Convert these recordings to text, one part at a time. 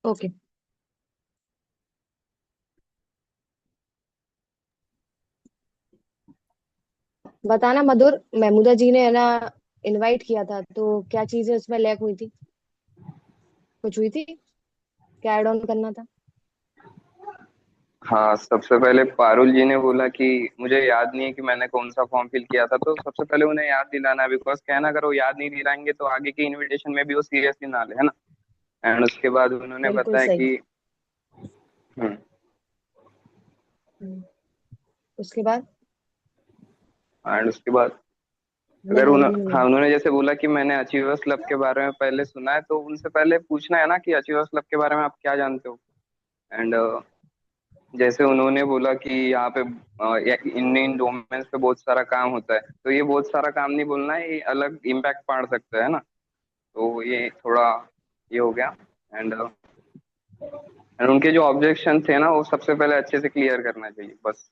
Okay. बताना मधुर, महमूदा जी ने है ना इनवाइट किया था, तो क्या चीजें उसमें लैक हुई थी? कुछ हुई थी? क्या ऐड ऑन करना था? हाँ, सबसे पहले पारुल जी ने बोला कि मुझे याद नहीं है कि मैंने कौन सा फॉर्म फिल किया था, तो सबसे पहले उन्हें याद दिलाना है। बिकॉज क्या है ना, अगर वो याद नहीं दिलाएंगे तो आगे की इनविटेशन में भी वो सीरियसली ना ले, है ना। एंड उसके बाद उन्होंने बिल्कुल बताया सही। कि हम्म हम्म, उसके बाद? एंड उसके बाद मैं अगर समझी नहीं हाँ, हूँ। उन्होंने जैसे बोला कि मैंने अचीवर्स क्लब के बारे में पहले सुना है, तो उनसे पहले पूछना है ना कि अचीवर्स क्लब के बारे में आप क्या जानते हो। एंड जैसे उन्होंने बोला कि यहाँ पे इंडियन डोमेन्स पे बहुत सारा काम होता है, तो ये बहुत सारा काम नहीं बोलना है, ये अलग इम्पैक्ट पड़ सकता है ना। तो ये थोड़ा ये हो गया। एंड एंड उनके जो ऑब्जेक्शन थे ना, वो सबसे पहले अच्छे से क्लियर करना चाहिए बस।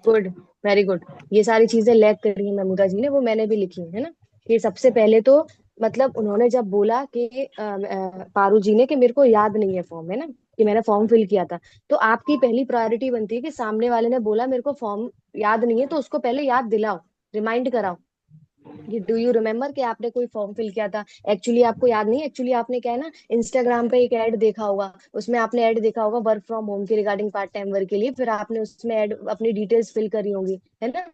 गुड। Very good. ये सारी चीजें लैक करी है महमूदा जी ने, वो मैंने भी लिखी है ना। कि सबसे पहले तो मतलब उन्होंने जब बोला कि पारू जी ने कि मेरे को याद नहीं है फॉर्म, है ना, कि मैंने फॉर्म फिल किया था। तो आपकी पहली प्रायोरिटी बनती है कि सामने वाले ने बोला मेरे को फॉर्म याद नहीं है, तो उसको पहले याद दिलाओ, रिमाइंड कराओ कि डू यू रिमेम्बर कि आपने कोई फॉर्म फिल किया था। एक्चुअली आपको याद नहीं, एक्चुअली आपने क्या है ना, इंस्टाग्राम पे एक ऐड देखा होगा, उसमें आपने ऐड देखा होगा वर्क फ्रॉम होम के रिगार्डिंग, पार्ट टाइम वर्क के लिए, फिर आपने उसमें ऐड अपनी डिटेल्स फिल करी होंगी, है ना।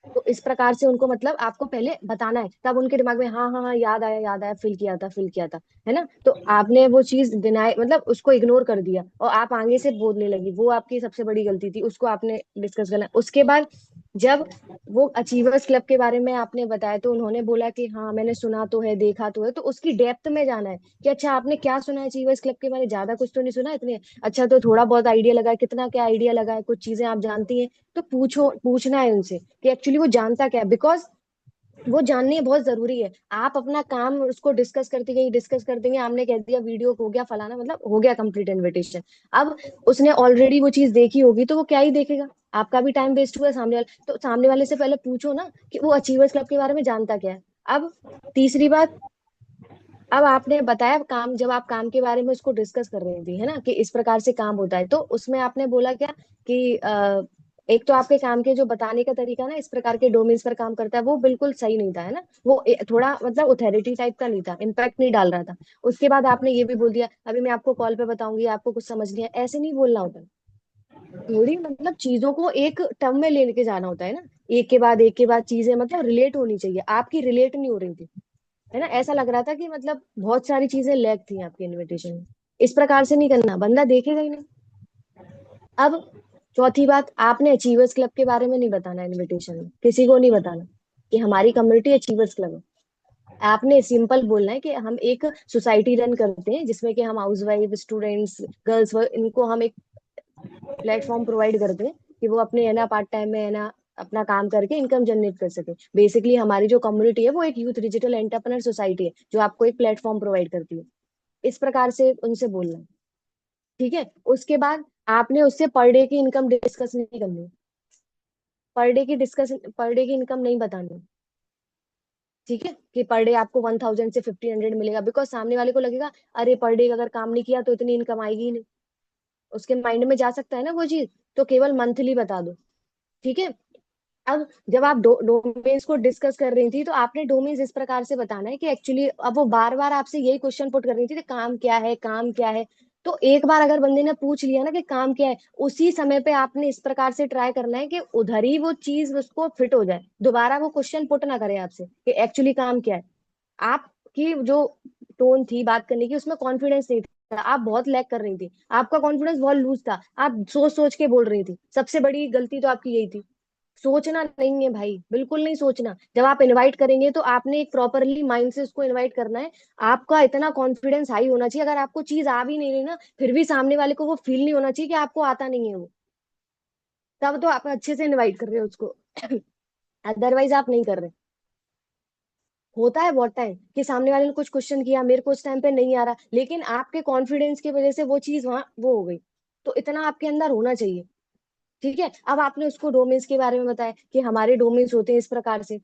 तो इस प्रकार से उनको मतलब आपको पहले बताना है, तब उनके दिमाग में हाँ हाँ हाँ याद आया याद आया, फिल किया था फिल किया था, है ना। तो आपने वो चीज डिनाई मतलब उसको इग्नोर कर दिया और आप आगे से बोलने लगी, वो आपकी सबसे बड़ी गलती थी, उसको आपने डिस्कस करना। उसके बाद जब वो अचीवर्स क्लब के बारे में आपने बताया, तो उन्होंने बोला कि हाँ मैंने सुना तो है, देखा तो है, तो उसकी डेप्थ में जाना है कि अच्छा आपने क्या सुना है अचीवर्स क्लब के बारे में, ज्यादा कुछ तो नहीं सुना इतने। अच्छा तो थोड़ा बहुत आइडिया लगा है, कितना क्या आइडिया लगा है, कुछ चीजें आप जानती हैं तो पूछो, पूछना है उनसे कि एक्चुअली वो जानता क्या है, बिकॉज वो जाननी बहुत जरूरी है। आप अपना काम उसको डिस्कस करती गई, डिस्कस करते गई, आपने कह दिया वीडियो हो गया फलाना, मतलब हो गया कंप्लीट इनविटेशन। अब उसने ऑलरेडी वो चीज देखी होगी, तो वो क्या ही देखेगा, आपका भी टाइम वेस्ट हुआ, सामने वाले तो सामने वाले से पहले पूछो ना कि वो अचीवर्स क्लब के बारे में जानता क्या है। अब तीसरी बात, अब आपने बताया काम, जब आप काम के बारे में उसको डिस्कस कर रही थी, है ना, कि इस प्रकार से काम होता है, तो उसमें आपने बोला क्या कि एक तो आपके काम के जो बताने का तरीका ना, इस प्रकार के डोमेन्स पर काम करता है, वो बिल्कुल सही नहीं था, है ना। वो थोड़ा मतलब अथॉरिटी टाइप का नहीं था, इम्पैक्ट नहीं डाल रहा था। उसके बाद आपने ये भी बोल दिया अभी मैं आपको कॉल पे बताऊंगी, आपको कुछ समझ नहीं है, ऐसे नहीं बोलना होता। थोड़ी मतलब चीजों को एक टर्म में लेके जाना होता है ना, एक के बाद चीजें मतलब रिलेट होनी चाहिए, आपकी रिलेट नहीं हो रही थी, है ना। ऐसा लग रहा था कि मतलब बहुत सारी चीजें लैग थी आपके इनविटेशन में। इस प्रकार से नहीं करना, बंदा देखेगा ही नहीं। अब चौथी बात, आपने अचीवर्स क्लब के बारे में नहीं बताना इनविटेशन में, किसी को नहीं बताना कि हमारी कम्युनिटी अचीवर्स क्लब है। आपने सिंपल बोलना है कि हम एक सोसाइटी रन करते हैं, जिसमें कि हम हाउस वाइफ, स्टूडेंट्स, गर्ल्स, इनको हम एक प्लेटफॉर्म प्रोवाइड करते हैं कि वो अपने है ना पार्ट टाइम में है ना अपना काम करके इनकम जनरेट कर सके। बेसिकली हमारी जो कम्युनिटी है वो एक यूथ डिजिटल एंटरप्रेन्योर सोसाइटी है, जो आपको एक प्लेटफॉर्म प्रोवाइड करती है। इस प्रकार से उनसे बोलना है, ठीक है। उसके बाद आपने उससे पर डे की इनकम डिस्कस नहीं करनी, पर डे की इनकम नहीं बतानी, ठीक है, कि पर डे आपको 1000 से 1500 मिलेगा, बिकॉज सामने वाले को लगेगा अरे पर डे अगर काम नहीं किया तो इतनी इनकम आएगी ही नहीं, उसके माइंड में जा सकता है ना वो चीज। तो केवल मंथली बता दो, ठीक है। अब जब आप डोमेन्स को डिस्कस कर रही थी, तो आपने डोमेन्स इस प्रकार से बताना है कि एक्चुअली अब वो बार बार आपसे यही क्वेश्चन पुट कर रही थी कि काम क्या है, काम क्या है। तो एक बार अगर बंदे ने पूछ लिया ना कि काम क्या है, उसी समय पे आपने इस प्रकार से ट्राई करना है कि उधर ही वो चीज उसको फिट हो जाए, दोबारा वो क्वेश्चन पुट ना करे आपसे कि एक्चुअली काम क्या है। आपकी जो टोन थी बात करने की, उसमें कॉन्फिडेंस नहीं था, आप बहुत लैक कर रही थी, आपका कॉन्फिडेंस बहुत लूज था, आप सोच सोच के बोल रही थी, सबसे बड़ी गलती तो आपकी यही थी। सोचना नहीं है भाई, बिल्कुल नहीं सोचना। जब आप इनवाइट करेंगे तो आपने एक प्रॉपरली माइंड से उसको इनवाइट करना है। आपका इतना कॉन्फिडेंस हाई होना चाहिए, अगर आपको चीज आ भी नहीं रही ना, फिर भी सामने वाले को वो फील नहीं होना चाहिए कि आपको आता नहीं है वो, तब तो आप अच्छे से इनवाइट कर रहे हो उसको। अदरवाइज आप नहीं कर रहे। होता है बहुत टाइम कि सामने वाले ने कुछ क्वेश्चन किया, मेरे को उस टाइम पे नहीं आ रहा, लेकिन आपके कॉन्फिडेंस की वजह से वो चीज वहां वो हो गई। तो इतना आपके अंदर होना चाहिए, ठीक है। अब आपने उसको डोमेन्स के बारे में बताया कि हमारे डोमेन्स होते हैं इस प्रकार से,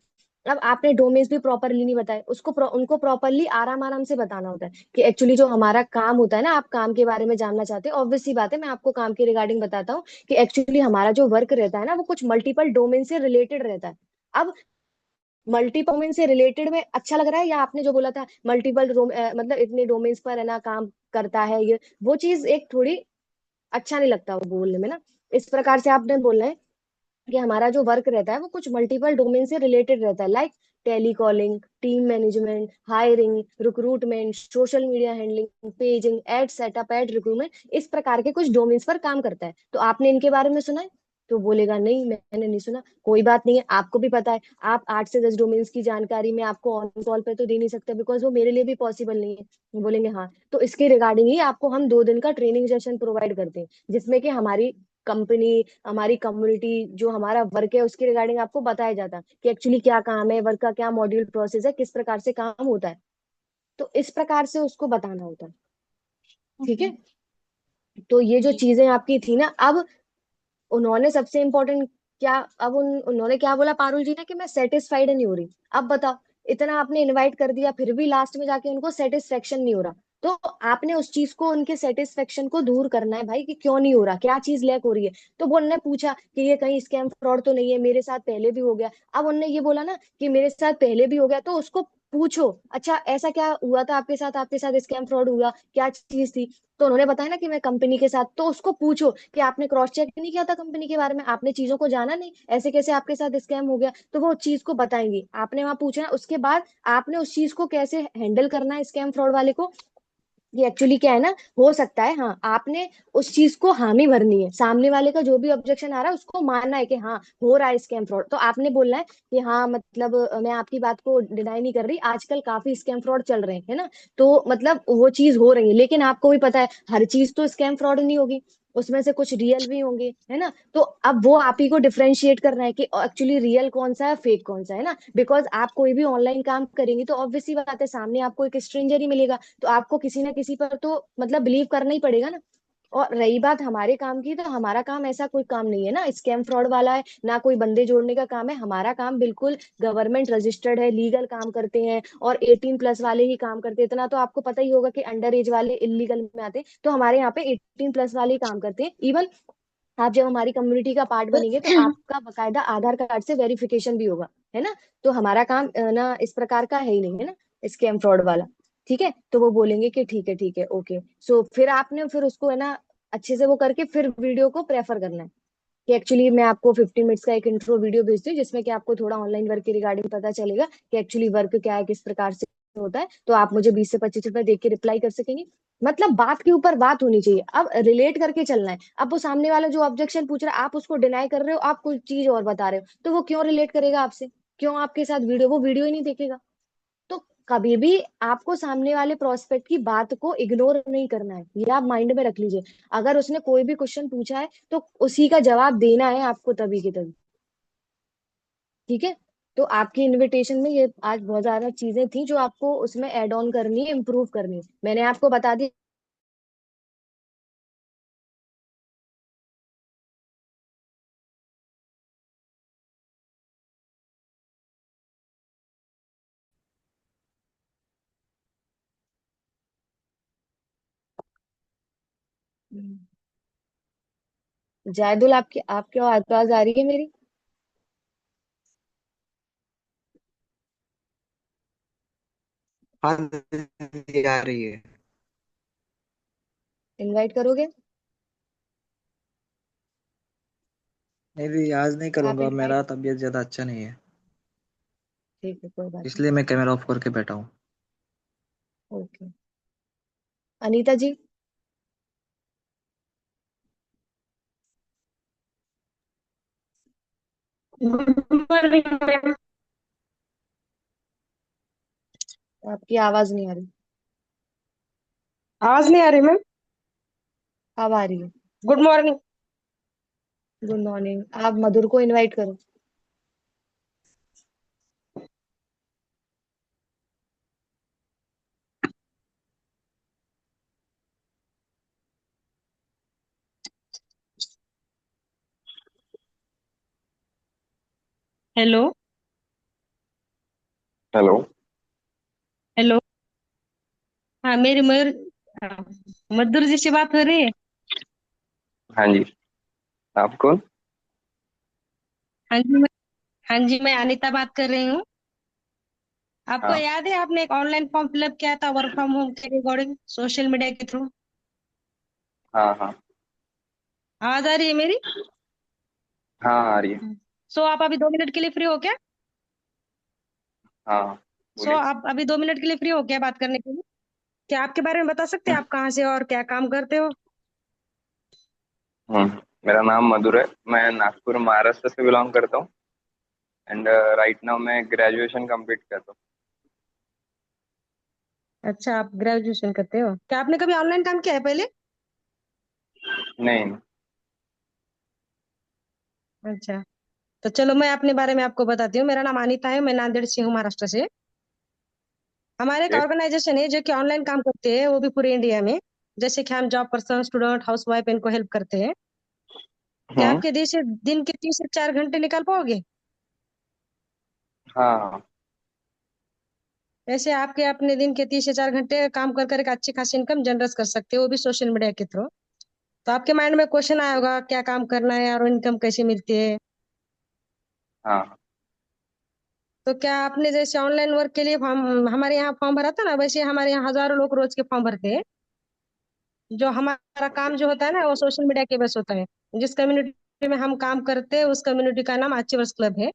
अब आपने डोमेन्स भी प्रॉपरली नहीं बताए उसको, उनको प्रॉपरली आराम आराम से बताना होता है कि एक्चुअली जो हमारा काम होता है ना, आप काम के बारे में जानना चाहते हैं, ऑब्वियस सी बात है, मैं आपको काम के रिगार्डिंग बताता हूँ कि एक्चुअली हमारा जो वर्क रहता है ना, वो कुछ मल्टीपल डोमेन से रिलेटेड रहता है। अब मल्टी डोमेन से रिलेटेड में अच्छा लग रहा है, या आपने जो बोला था मल्टीपल मतलब इतने डोमेन्स पर है ना काम करता है ये, वो चीज एक थोड़ी अच्छा नहीं लगता वो बोलने में ना। इस प्रकार से आपने बोलना है कि हमारा जो वर्क रहता है वो कुछ मल्टीपल डोमेन से रिलेटेड रहता है, like tele calling, team management, hiring, recruitment, social media handling, paging, ad setup, ad recruitment, इस प्रकार के कुछ डोमेन्स पर काम करता है। तो आपने इनके बारे में सुना है? तो बोलेगा नहीं मैंने नहीं सुना। कोई बात नहीं है, आपको भी पता है, आप 8 से 10 डोमेन्स की जानकारी मैं आपको ऑन कॉल पे तो दे नहीं सकते, बिकॉज वो मेरे लिए भी पॉसिबल नहीं है। बोलेंगे हाँ, तो इसके रिगार्डिंग ही आपको हम 2 दिन का ट्रेनिंग सेशन प्रोवाइड करते हैं, जिसमें कि हमारी कंपनी, हमारी कम्युनिटी, जो हमारा वर्क है उसके रिगार्डिंग आपको बताया जाता है कि एक्चुअली क्या काम है, वर्क का क्या मॉड्यूल प्रोसेस है, किस प्रकार से काम होता है। तो इस प्रकार से उसको बताना होता है। ठीक है। तो ये जो जी। चीजें आपकी थी ना, अब उन्होंने सबसे इम्पोर्टेंट क्या, अब उन्होंने क्या बोला पारुल जी ने कि मैं सेटिस्फाइड नहीं हो रही। अब बताओ, इतना आपने इनवाइट कर दिया फिर भी लास्ट में जाके उनको सेटिस्फेक्शन नहीं हो रहा, तो आपने उस चीज को, उनके सेटिस्फेक्शन को दूर करना है भाई, कि क्यों नहीं हो रहा, क्या चीज लैक हो रही है। तो वो उन्होंने पूछा कि ये कहीं स्कैम फ्रॉड तो नहीं है, मेरे साथ पहले भी हो गया। अब उन्होंने ये बोला ना कि मेरे साथ पहले भी हो गया, तो उसको पूछो अच्छा ऐसा क्या हुआ था आपके साथ स्कैम फ्रॉड हुआ, क्या चीज थी। तो उन्होंने बताया ना कि मैं कंपनी के साथ, तो उसको पूछो कि आपने क्रॉस चेक नहीं किया था कंपनी के बारे में, आपने चीजों को जाना नहीं, ऐसे कैसे आपके साथ स्कैम हो गया, तो वो उस चीज को बताएंगी। आपने वहां पूछना है, उसके बाद आपने उस चीज को कैसे हैंडल करना है स्कैम फ्रॉड वाले को। ये एक्चुअली क्या है ना, हो सकता है हाँ, आपने उस चीज को हामी भरनी है, सामने वाले का जो भी ऑब्जेक्शन आ रहा है उसको मानना है कि हाँ हो रहा है स्कैम फ्रॉड, तो आपने बोलना है कि हाँ मतलब मैं आपकी बात को डिनाई नहीं कर रही, आजकल काफी स्कैम फ्रॉड चल रहे हैं, है ना। तो मतलब वो चीज हो रही है, लेकिन आपको भी पता है हर चीज तो स्कैम फ्रॉड नहीं होगी, उसमें से कुछ रियल भी होंगे, है ना। तो अब वो आप ही को डिफरेंशिएट करना है कि एक्चुअली रियल कौन सा है, फेक कौन सा है ना। बिकॉज आप कोई भी ऑनलाइन काम करेंगे तो ऑब्वियस सी बात है, सामने आपको एक स्ट्रेंजर ही मिलेगा, तो आपको किसी ना किसी पर तो मतलब बिलीव करना ही पड़ेगा ना। और रही बात हमारे काम की, तो हमारा काम ऐसा कोई काम नहीं है ना स्कैम फ्रॉड वाला है, ना कोई बंदे जोड़ने का काम है, हमारा काम बिल्कुल गवर्नमेंट रजिस्टर्ड है, लीगल काम करते हैं, और 18+ वाले ही काम करते हैं। इतना तो आपको पता ही होगा कि अंडर एज वाले इलीगल में आते हैं, तो हमारे यहाँ पे 18+ वाले ही काम करते हैं। इवन आप जब हमारी कम्युनिटी का पार्ट बनेंगे तो आपका बकायदा आधार कार्ड से वेरिफिकेशन भी होगा, है ना। तो हमारा काम ना इस प्रकार का है ही नहीं, है ना, स्कैम फ्रॉड वाला। ठीक है, तो वो बोलेंगे कि ठीक है ओके। सो फिर आपने फिर उसको है ना अच्छे से वो करके फिर वीडियो को प्रेफर करना है कि एक्चुअली मैं आपको 15 मिनट्स का एक इंट्रो वीडियो भेजती हूँ, जिसमें कि आपको थोड़ा ऑनलाइन वर्क के रिगार्डिंग पता चलेगा कि एक्चुअली वर्क क्या है, किस प्रकार से होता है, तो आप मुझे 20 से 25 रुपए देख के रिप्लाई कर सकेंगे। मतलब बात के ऊपर बात होनी चाहिए, अब रिलेट करके चलना है। अब वो सामने वाला जो ऑब्जेक्शन पूछ रहा है आप उसको डिनाई कर रहे हो, आप कोई चीज और बता रहे हो, तो वो क्यों रिलेट करेगा आपसे, क्यों आपके साथ वीडियो, वो वीडियो ही नहीं देखेगा। तो कभी भी आपको सामने वाले प्रोस्पेक्ट की बात को इग्नोर नहीं करना है, ये आप माइंड में रख लीजिए। अगर उसने कोई भी क्वेश्चन पूछा है तो उसी का जवाब देना है आपको तभी के तभी। ठीक है। तो आपकी इनविटेशन में ये आज बहुत ज्यादा चीजें थी जो आपको उसमें ऐड ऑन करनी है, इम्प्रूव करनी है, मैंने आपको बता दी। जायदुल, आपकी आवाज आ रही है मेरी? हाँ दीदी, आ रही है। इनवाइट करोगे? नहीं दीदी, आज नहीं आप करूंगा, इनवाइट, मेरा तबीयत ज्यादा अच्छा नहीं है, ठीक है कोई बात नहीं। इसलिए मैं कैमरा ऑफ करके बैठा हूँ। ओके। अनीता जी, गुड मॉर्निंग मैम। आपकी आवाज नहीं आ रही। आवाज नहीं आ रही मैम। अब आ रही है। Good morning. गुड मॉर्निंग, आप मधुर को इनवाइट करो। हेलो। हेलो। हेलो। हाँ, मेरी मयूर हाँ, मधुर जी से बात हो रही है। हाँ जी। आप कौन? हाँ जी हाँ जी, मैं अनीता बात कर रही हूँ। आपको हाँ याद है आपने एक ऑनलाइन फॉर्म फिलअप किया था वर्क फ्रॉम होम के रिगार्डिंग सोशल मीडिया के थ्रू? हाँ हाँ। आवाज आ रही है मेरी? हाँ आ रही है। सो आप अभी 2 मिनट के लिए फ्री हो क्या? हाँ सो बोलिए। आप अभी 2 मिनट के लिए फ्री हो क्या बात करने के लिए? क्या आपके बारे में बता सकते हैं, आप कहाँ से हो और क्या काम करते हो? मेरा नाम मधुर है। मैं नागपुर महाराष्ट्र से बिलोंग करता हूँ। एंड राइट नाउ मैं ग्रेजुएशन कंप्लीट करता अच्छा, आप ग्रेजुएशन करते हो क्या? आपने कभी ऑनलाइन काम किया है पहले? हूँ। नहीं। अच्छा, तो चलो मैं अपने बारे में आपको बताती हूँ। मेरा नाम अनीता है, मैं नांदेड़ से हूँ, महाराष्ट्र से। हमारे एक ओके। ऑर्गेनाइजेशन है जो कि ऑनलाइन काम करते हैं, वो भी पूरे इंडिया में। जैसे कि हम job person, student, house wife इनको हेल्प करते हैं। क्या हम्म। आपके दिन के 3 से 4 घंटे निकाल पाओगे? हाँ हाँ। ऐसे आपके अपने दिन के 3 से 4 घंटे काम कर कर एक अच्छी खासी इनकम जनरेट कर सकते हो, वो भी सोशल मीडिया के थ्रू। तो आपके माइंड में क्वेश्चन आया होगा क्या काम करना है और इनकम कैसे मिलती है। हाँ। तो क्या आपने जैसे ऑनलाइन वर्क के लिए फॉर्म हमारे यहाँ फॉर्म भरा था ना, वैसे हमारे यहाँ हजारों लोग रोज के फॉर्म भरते हैं। जो हमारा काम जो होता है ना, वो सोशल मीडिया के बेस होता है। जिस कम्युनिटी में हम काम करते हैं उस कम्युनिटी का नाम अचीवर्स क्लब है।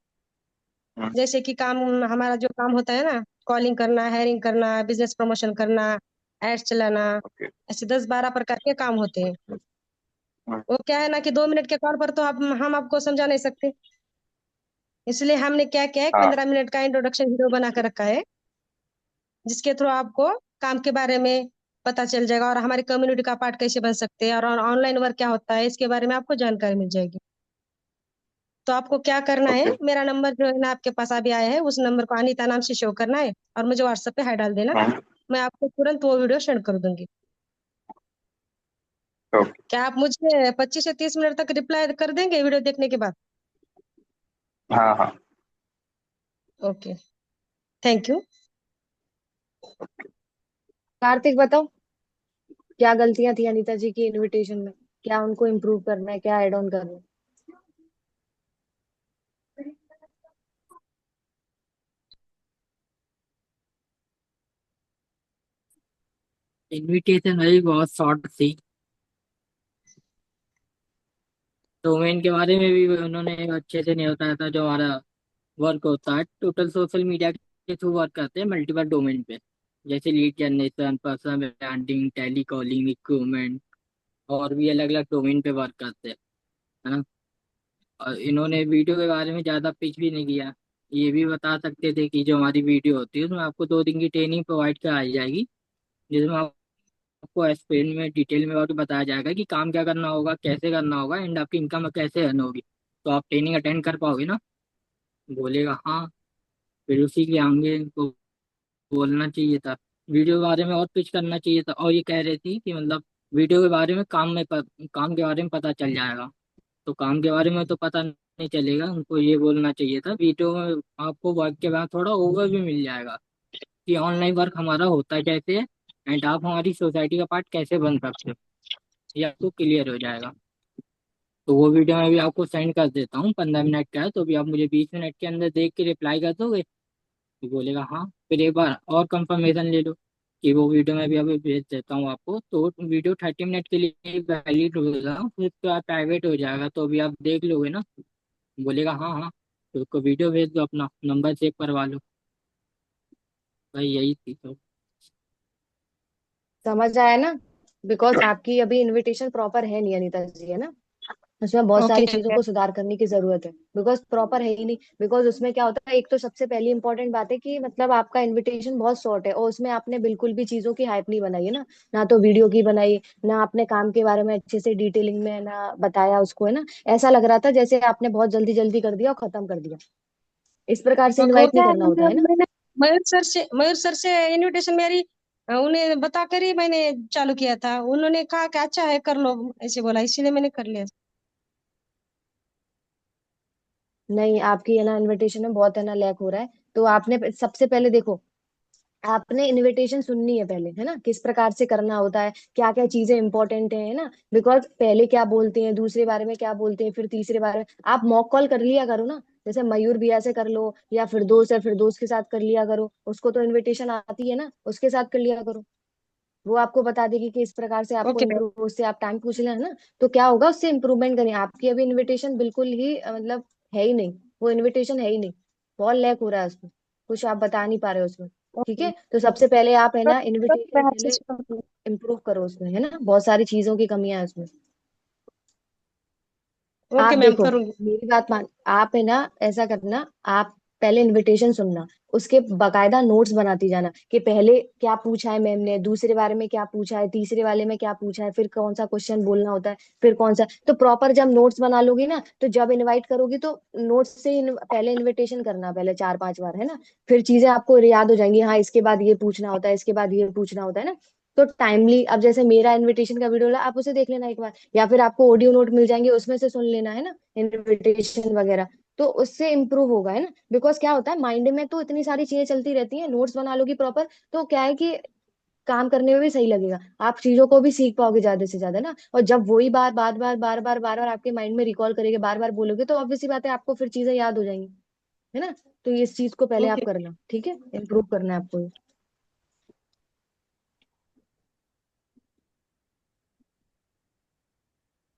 हम्म। जैसे कि काम, हमारा जो काम होता है ना, कॉलिंग करना, हायरिंग करना, बिजनेस प्रमोशन करना, एड्स चलाना, ओके। ऐसे 10-12 प्रकार के काम होते हैं। हम्म। वो क्या है ना कि 2 मिनट के कॉल पर तो हम आपको समझा नहीं सकते। इसलिए हमने क्या किया है, हाँ 15 मिनट का इंट्रोडक्शन वीडियो बना कर रखा है, जिसके थ्रू आपको काम के बारे में पता चल जाएगा और हमारी कम्युनिटी का पार्ट कैसे बन सकते हैं और ऑनलाइन वर्क क्या होता है इसके बारे में आपको जानकारी मिल जाएगी। तो आपको क्या करना है, ओके। मेरा नंबर जो है ना आपके पास अभी आया है, उस नंबर को अनीता नाम से शो करना है और मुझे व्हाट्सएप पे हाई डाल देना। हम्म। मैं आपको तुरंत वो वीडियो सेंड कर दूंगी। ओके। क्या आप मुझे 25 से 30 मिनट तक रिप्लाई कर देंगे वीडियो देखने के बाद? हाँ हाँ। Okay, thank you. कार्तिक बताओ, क्या गलतियां थी अनीता जी की इनविटेशन में? क्या उनको इम्प्रूव करना है, क्या ऐड ऑन करना है? इनविटेशन भाई बहुत शॉर्ट थी। डोमेन के बारे में भी उन्होंने अच्छे से नहीं बताया था। जो हमारा वर्क होता है टोटल सोशल मीडिया के थ्रू वर्क करते हैं मल्टीपल डोमेन पे। जैसे lead generation, personal branding, tele calling, equipment और भी अलग अलग डोमेन पे वर्क करते हैं, है ना। और इन्होंने वीडियो के बारे में ज़्यादा पिच भी नहीं किया। ये भी बता सकते थे कि जो हमारी वीडियो होती है उसमें आपको 2 दिन की ट्रेनिंग प्रोवाइड कराई जाएगी, जिसमें आपको एक्सप्लेन में डिटेल में और बताया जाएगा कि काम क्या करना होगा, कैसे करना होगा एंड आपकी इनकम कैसे अर्न होगी। तो आप ट्रेनिंग अटेंड कर पाओगे ना? बोलेगा हाँ। फिर उसी के आगे इनको बोलना चाहिए था, वीडियो के बारे में और पिच करना चाहिए था। और ये कह रही थी कि मतलब वीडियो के बारे में काम के बारे में पता चल जाएगा। तो काम के बारे में तो पता नहीं चलेगा, उनको ये बोलना चाहिए था वीडियो में आपको वर्क के बाद थोड़ा ओवरव्यू मिल जाएगा कि ऑनलाइन वर्क हमारा होता कैसे है एंड आप हमारी सोसाइटी का पार्ट कैसे बन सकते हो। ये आपको क्लियर हो जाएगा। तो वो वीडियो मैं भी आपको सेंड कर देता हूँ, 15 मिनट का है, तो भी आप मुझे 20 मिनट के अंदर देख के रिप्लाई कर दोगे? तो बोलेगा हाँ। फिर एक बार और कंफर्मेशन ले लो कि वो वीडियो मैं भी अभी भेज देता हूँ आपको। तो वीडियो 30 मिनट के लिए वैलिड होगा, फिर उसके बाद प्राइवेट हो जाएगा, तो अभी आप देख लोगे ना? बोलेगा हाँ हाँ। तो उसको वीडियो भेज दो, अपना नंबर सेव करवा लो। भाई यही थी तो। समझ आया ना? बिकॉज आपकी अभी इनविटेशन प्रॉपर है नहीं अनीता जी, है ना। उसमें बहुत ओके सारी चीजों ओके। को सुधार करने की जरूरत है, बिकॉज प्रॉपर है ही नहीं। बिकॉज उसमें क्या होता है, एक तो सबसे पहली इंपॉर्टेंट बात है कि मतलब आपका इनविटेशन बहुत शॉर्ट है और उसमें आपने बिल्कुल भी चीजों की हाइप नहीं बनाई है ना। ना तो वीडियो की बनाई, ना आपने काम के बारे में अच्छे से डिटेलिंग में ना बताया उसको, है ना। ऐसा लग रहा था जैसे आपने बहुत जल्दी जल्दी कर दिया और खत्म कर दिया। इस प्रकार से ओके, वो इनवाइट नहीं क्या है करना होता, है ना। मैंने मयूर सर से इनविटेशन मेरी उन्हें बता कर ही मैंने चालू किया था। उन्होंने कहा कि अच्छा है कर लो, ऐसे बोला, इसीलिए मैंने कर लिया। नहीं, आपकी है ना इनविटेशन में बहुत है ना लैक हो रहा है। तो आपने सबसे पहले देखो, आपने इनविटेशन सुननी है पहले, है ना, किस प्रकार से करना होता है, क्या क्या चीजें इंपॉर्टेंट है ना। बिकॉज पहले क्या बोलते हैं, दूसरे बारे में क्या बोलते हैं, फिर तीसरे बारे में आप मॉक कॉल कर लिया करो ना। जैसे मयूर भैया से कर लो, या फिर दोस्त है, फिर दोस्त के साथ कर लिया करो, उसको तो इनविटेशन आती है ना, उसके साथ कर लिया करो। वो आपको बता देगी कि इस प्रकार से आपको ओके मैम। इम्प्रूव, उससे आप टाइम पूछ लेना, है ना। तो क्या होगा, उससे इम्प्रूवमेंट करें। आपकी अभी इनविटेशन बिल्कुल ही मतलब है ही नहीं, वो इनविटेशन है ही नहीं, बहुत लैक हो रहा है उसमें, कुछ आप बता नहीं पा रहे हो उसमें। ठीक ओके। है, तो सबसे पहले आप है तो ना मैं इनविटेशन हर पहले चीज को- इम्प्रूव करो उसमें, है ना, बहुत सारी चीजों की कमियां है उसमें। ओके आप मैम, देखो, करूंगी। मेरी बात मान, आप है ना ऐसा करना, आप पहले इनविटेशन सुनना, उसके बकायदा नोट्स बनाती जाना कि पहले क्या पूछा है मैम ने, दूसरे बारे में क्या पूछा है, तीसरे वाले में क्या पूछा है, फिर कौन सा क्वेश्चन बोलना होता है, फिर कौन सा। तो प्रॉपर जब नोट्स बना लोगी ना, तो जब इनवाइट करोगी तो नोट्स से ही पहले इनविटेशन करना, पहले 4-5 बार, है ना। फिर चीजें आपको याद हो जाएंगी, हाँ इसके बाद ये पूछना होता है, इसके बाद ये पूछना होता है ना। तो टाइमली, अब जैसे मेरा इनविटेशन का वीडियो आप उसे देख लेना एक बार, या फिर आपको ऑडियो नोट मिल जाएंगे, उसमें से सुन लेना, है ना, इनविटेशन वगैरह। तो उससे इम्प्रूव होगा, है ना। बिकॉज क्या होता है, माइंड में तो इतनी सारी चीजें चलती रहती हैं, नोट्स बना लोगी प्रॉपर, तो क्या है कि काम करने में भी सही लगेगा, आप चीजों को भी सीख पाओगे ज्यादा से ज्यादा ना। और जब वही बार बार आपके माइंड में रिकॉल करेंगे, बार बार बोलोगे, तो ऑब्वियस सी बात है आपको फिर चीजें याद हो जाएंगी, है ना। तो इस चीज को पहले आप ओके। करना, ठीक है, इम्प्रूव करना है आपको ये।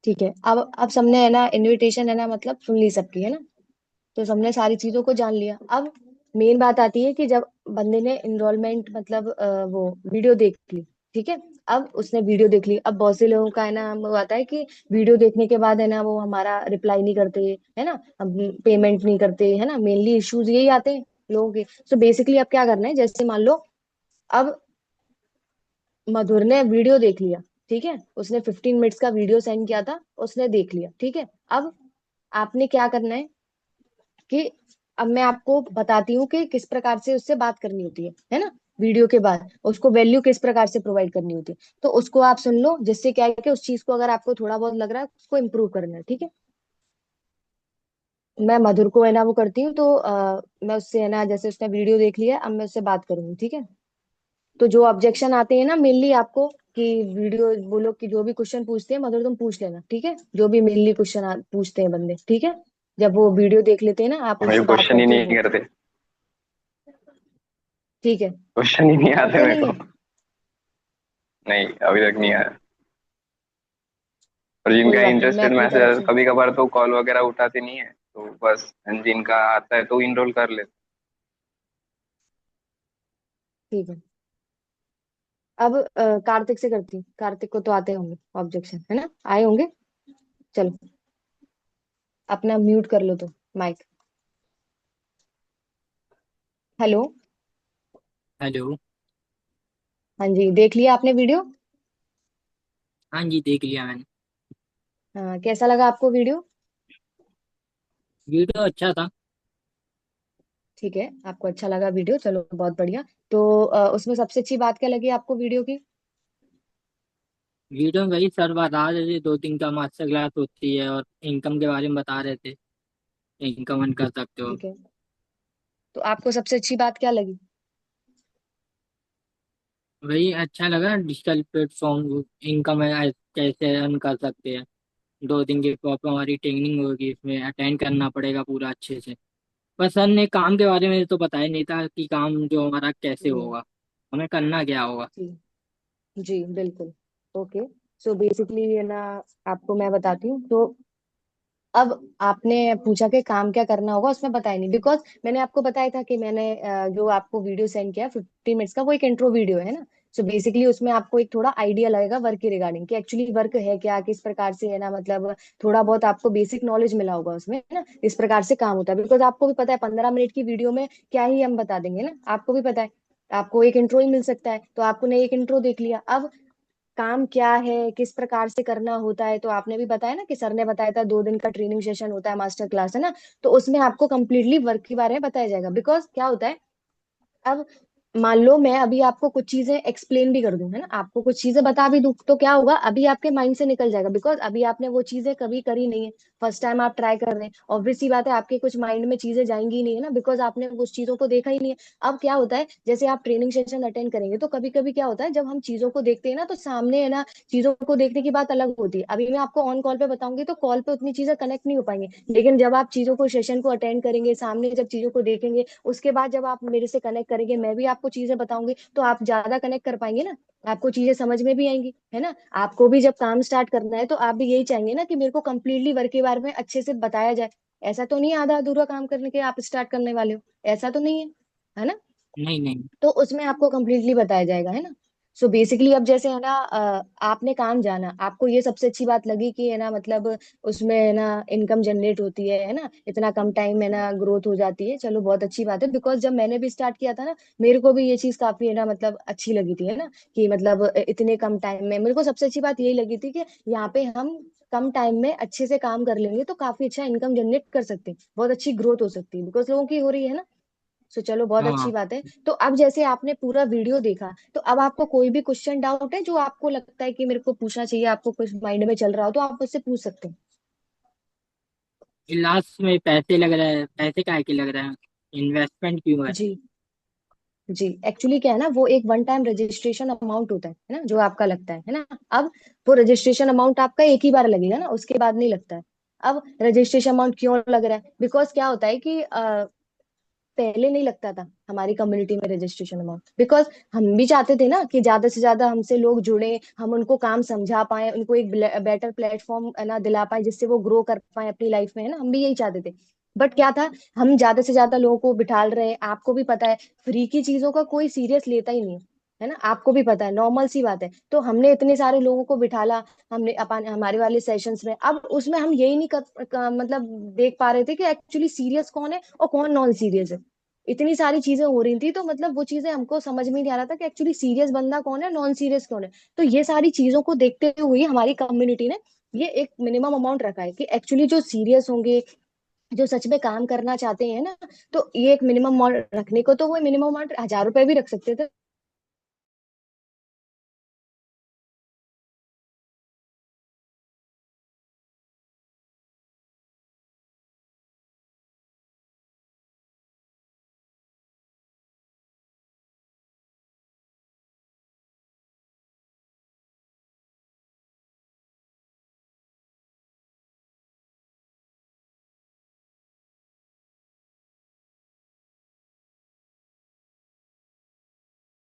ठीक है, अब सबने है ना इनविटेशन है ना मतलब सुन ली सबकी, है ना। तो सबने सारी चीजों को जान लिया। अब मेन बात आती है कि जब बंदे ने इनरोलमेंट मतलब वो वीडियो देख ली, ठीक है। अब उसने वीडियो देख ली, अब बहुत से लोगों का है ना वो आता है कि वीडियो देखने के बाद है ना वो हमारा रिप्लाई नहीं करते, है ना, अब पेमेंट नहीं करते, है ना, मेनली इश्यूज यही आते हैं लोगों के। तो बेसिकली अब क्या करना है, जैसे मान लो अब मधुर ने वीडियो देख लिया, ठीक है, उसने 15 मिनट्स का वीडियो सेंड किया था, उसने देख लिया, ठीक है। अब आपने क्या करना है कि अब मैं आपको बताती हूँ कि किस प्रकार से उससे बात करनी होती है ना। वीडियो के बाद उसको वैल्यू किस प्रकार से प्रोवाइड करनी होती है, तो उसको आप सुन लो, जिससे क्या है कि उस चीज को अगर आपको थोड़ा बहुत लग रहा है उसको इम्प्रूव करना है, ठीक है। मैं मधुर को है ना वो करती हूँ, तो मैं उससे है ना, जैसे उसने वीडियो देख लिया, अब मैं उससे बात करूंगी, ठीक है। तो जो ऑब्जेक्शन आते हैं ना मेनली आपको, कि वीडियो बोलो कि जो भी क्वेश्चन पूछते हैं मधुर तुम पूछ लेना, ठीक है, जो भी मेनली क्वेश्चन पूछते हैं बंदे, ठीक है। जब वो वीडियो देख लेते हैं ना, आप भाई उनसे बात क्वेश्चन ही करते हो नहीं वो, करते, ठीक है। क्वेश्चन ही नहीं आते करते मेरे नहीं को। है। नहीं, अभी तक नहीं आया। और कोई जिनका बात नहीं, मैं इंटरेस्टेड अपनी तरफ मैसेज से, कभी कभार तो कॉल वगैरह उठाते नहीं है, तो बस जिनका आता है तो इनरोल कर लेते। ठीक है। अब कार्तिक से करती हूँ, कार्तिक को तो आते होंगे ऑब्जेक्शन, है ना, आए होंगे। चलो, अपना म्यूट कर लो तो माइक। हेलो। हेलो। हाँ जी, देख लिया आपने वीडियो। हाँ जी, देख लिया मैंने। हाँ, कैसा लगा आपको वीडियो। वीडियो अच्छा था। ठीक है, आपको अच्छा लगा वीडियो, चलो बहुत बढ़िया। तो उसमें सबसे अच्छी बात क्या लगी आपको वीडियो की। वीडियो में वही सर बता रहे थे, 2 दिन का मास्टर क्लास होती है और इनकम के बारे में बता रहे थे, इनकम अर्न कर सकते हो। ठीक है, तो आपको सबसे अच्छी बात क्या लगी। वही अच्छा लगा, डिजिटल प्लेटफॉर्म इनकम कैसे अर्न कर सकते हैं। 2 दिन की प्रॉपर हमारी ट्रेनिंग होगी, इसमें अटेंड करना पड़ेगा पूरा अच्छे से। पर सर ने काम के बारे में तो बताया नहीं था कि काम जो हमारा कैसे हम्म। होगा, हमें करना क्या होगा। जी, जी बिल्कुल। ओके, सो बेसिकली ये ना, आपको मैं बताती हूँ। तो अब आपने पूछा कि काम क्या करना होगा, उसमें बताया नहीं, बिकॉज मैंने आपको बताया था कि मैंने जो आपको वीडियो सेंड किया 15 मिनट्स का, वो एक इंट्रो वीडियो है ना। सो बेसिकली उसमें आपको एक थोड़ा आइडिया लगेगा वर्क के रिगार्डिंग, कि एक्चुअली वर्क है क्या, किस प्रकार से, है ना, मतलब थोड़ा बहुत आपको बेसिक नॉलेज मिला होगा उसमें, है ना, इस प्रकार से काम होता है। बिकॉज आपको भी पता है 15 मिनट की वीडियो में क्या ही हम बता देंगे ना, आपको भी पता है, आपको एक इंट्रो ही मिल सकता है, तो आपने एक इंट्रो देख लिया। अब काम क्या है, किस प्रकार से करना होता है, तो आपने भी बताया ना कि सर ने बताया था 2 दिन का ट्रेनिंग सेशन होता है, मास्टर क्लास, है ना। तो उसमें आपको कंप्लीटली वर्क के बारे में बताया जाएगा। बिकॉज क्या होता है, अब मान लो मैं अभी आपको कुछ चीजें एक्सप्लेन भी कर दूं, है ना, आपको कुछ चीजें बता भी दूं, तो क्या होगा, अभी आपके माइंड से निकल जाएगा, बिकॉज अभी आपने वो चीजें कभी करी नहीं है, फर्स्ट टाइम आप ट्राई कर रहे हैं, ऑब्वियस सी बात है आपके कुछ माइंड में चीजें जाएंगी ही नहीं, है ना, बिकॉज आपने उस चीजों को देखा ही नहीं है। अब क्या होता है, जैसे आप ट्रेनिंग सेशन अटेंड करेंगे तो कभी कभी क्या होता है, जब हम चीजों को देखते हैं ना, तो सामने, है ना, चीजों को देखने की बात अलग होती है। अभी मैं आपको ऑन कॉल पे बताऊंगी तो कॉल पे उतनी चीजें कनेक्ट नहीं हो पाएंगी, लेकिन जब आप चीजों को, सेशन को अटेंड करेंगे, सामने जब चीजों को देखेंगे, उसके बाद जब आप मेरे से कनेक्ट करेंगे, मैं भी आपको चीजें बताऊंगी, तो आप ज्यादा कनेक्ट कर पाएंगे ना, आपको चीजें समझ में भी आएंगी, है ना। आपको भी जब काम स्टार्ट करना है तो आप भी यही चाहेंगे ना कि मेरे को कंप्लीटली वर्क के बारे में अच्छे से बताया जाए। ऐसा तो नहीं है आधा अधूरा काम करने के आप स्टार्ट करने वाले हो, ऐसा तो नहीं है ना। नहीं नहीं। तो उसमें आपको कंप्लीटली बताया जाएगा, है ना। सो बेसिकली अब जैसे, है ना, आपने काम जाना, आपको ये सबसे अच्छी बात लगी कि, है ना, मतलब उसमें, है ना, इनकम जनरेट होती है ना, इतना कम टाइम में ना ग्रोथ हो जाती है, चलो बहुत अच्छी बात है, बिकॉज जब मैंने भी स्टार्ट किया था ना, मेरे को भी ये चीज काफी, है ना, मतलब अच्छी लगी थी, है ना, कि मतलब इतने कम टाइम में मेरे को सबसे अच्छी बात यही लगी थी कि यहाँ पे हम कम टाइम में अच्छे से काम कर लेंगे तो काफी अच्छा इनकम जनरेट कर सकते हैं, बहुत अच्छी ग्रोथ हो सकती है, बिकॉज लोगों की हो रही है ना। सो चलो बहुत अच्छी हाँ, बात है। तो अब जैसे आपने पूरा वीडियो देखा, तो अब आपको कोई भी क्वेश्चन डाउट है जो आपको लगता है कि मेरे को पूछना चाहिए, आपको कुछ माइंड में चल रहा हो, तो आप मुझसे पूछ सकते हैं। लास्ट में पैसे लग रहा है, पैसे काहे के लग रहे हैं? इन्वेस्टमेंट क्यों है? जी। जी, एक्चुअली क्या है ना, वो एक वन टाइम रजिस्ट्रेशन अमाउंट होता है ना, जो आपका लगता है ना। अब वो रजिस्ट्रेशन अमाउंट आपका एक ही बार लगेगा ना, उसके बाद नहीं लगता है। अब रजिस्ट्रेशन अमाउंट क्यों लग रहा है, बिकॉज क्या होता है कि पहले नहीं लगता था हमारी कम्युनिटी में रजिस्ट्रेशन अमाउंट, बिकॉज हम भी चाहते थे ना कि ज्यादा से ज्यादा हमसे लोग जुड़े, हम उनको काम समझा पाए, उनको एक बेटर प्लेटफॉर्म, है ना, दिला पाए, जिससे वो ग्रो कर पाए अपनी लाइफ में, है ना, हम भी यही चाहते थे। बट क्या था, हम ज्यादा से ज्यादा लोगों को बिठाल रहे, आपको भी पता है फ्री की चीजों का कोई सीरियस लेता ही नहीं है ना, आपको भी पता है, नॉर्मल सी बात है। तो हमने इतने सारे लोगों को बिठाला, हमने अपन हमारे वाले सेशंस में, अब उसमें हम यही नहीं मतलब देख पा रहे थे कि एक्चुअली सीरियस कौन है और कौन नॉन सीरियस है। इतनी सारी चीजें हो रही थी, तो मतलब वो चीजें हमको समझ में नहीं आ रहा था कि एक्चुअली सीरियस बंदा कौन है, नॉन सीरियस कौन है। तो ये सारी चीजों को देखते हुए हमारी कम्युनिटी ने ये एक मिनिमम अमाउंट रखा है कि एक्चुअली जो सीरियस होंगे, जो सच में काम करना चाहते हैं ना, तो ये एक मिनिमम अमाउंट रखने को, तो वो मिनिमम अमाउंट 1000 रुपए भी रख सकते थे,